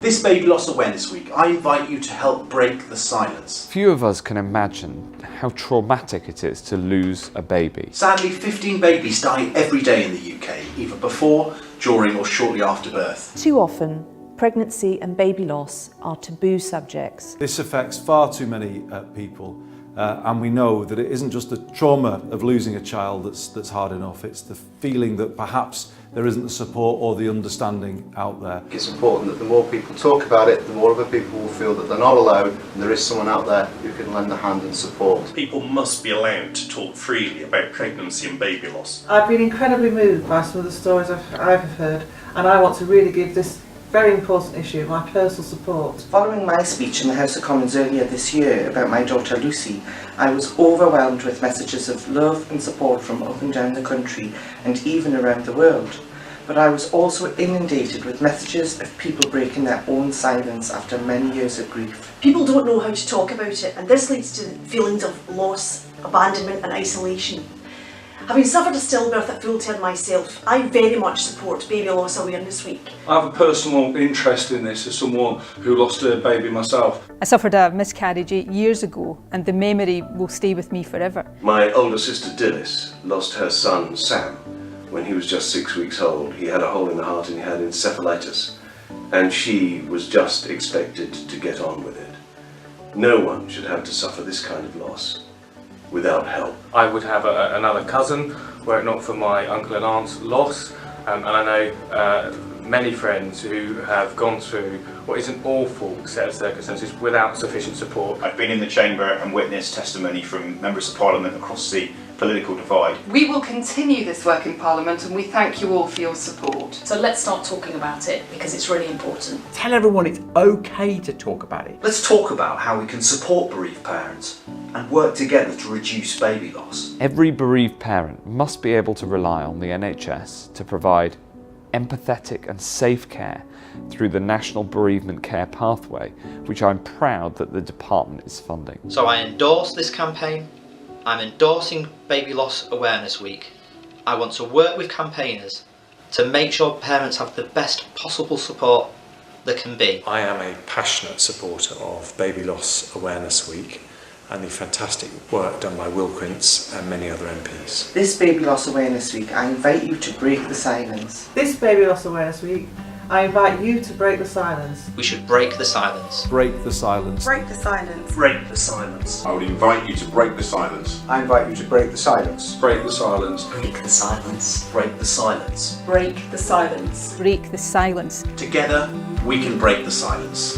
This Baby Loss Awareness Week, I invite you to help break the silence. Few of us can imagine how traumatic it is to lose a baby. Sadly, 15 babies die every day in the UK, either before, during or shortly after birth. Too often, pregnancy and baby loss are taboo subjects. This affects far too many people, and we know that it isn't just the trauma of losing a child that's hard enough, it's the feeling that perhaps there isn't the support or the understanding out there. It's important that the more people talk about it, the more other people will feel that they're not alone and there is someone out there who can lend a hand and support. People must be allowed to talk freely about pregnancy and baby loss. I've been incredibly moved by some of the stories I've heard, and I want to really give this very important issue my personal support. Following my speech in the House of Commons earlier this year about my daughter Lucy, I was overwhelmed with messages of love and support from up and down the country and even around the world. But I was also inundated with messages of people breaking their own silence after many years of grief. People don't know how to talk about it, and this leads to feelings of loss, abandonment and isolation. Having suffered a stillbirth at full term myself, I very much support Baby Loss Awareness Week. I have a personal interest in this as someone who lost a baby myself. I suffered a miscarriage 8 years ago, and the memory will stay with me forever. My older sister Dilys lost her son Sam when he was just 6 weeks old. He had a hole in the heart and he had encephalitis, and she was just expected to get on with it. No one should have to suffer this kind of loss without help. I would have another cousin were it not for my uncle and aunt's loss, and I know many friends who have gone through what is an awful set of circumstances without sufficient support. I've been in the chamber and witnessed testimony from members of Parliament across the political divide. We will continue this work in Parliament and we thank you all for your support. So let's start talking about it because it's really important. Tell everyone it's okay to talk about it. Let's talk about how we can support bereaved parents and work together to reduce baby loss. Every bereaved parent must be able to rely on the NHS to provide empathetic and safe care through the National Bereavement Care Pathway, which I'm proud that the department is funding. So I endorse this campaign. I'm endorsing Baby Loss Awareness Week. I want to work with campaigners to make sure parents have the best possible support there can be. I am a passionate supporter of Baby Loss Awareness Week and the fantastic work done by Will Quince and many other MPs. This Baby Loss Awareness Week, I invite you to break the silence. This Baby Loss Awareness Week, I invite you to break the silence. We should break the silence. Break the silence. Break the silence. Break the silence. I would invite you to break the silence. I invite you to break the silence. Break the silence. Break the silence. Break the silence. Break the silence. Break the silence. Together, we can break the silence.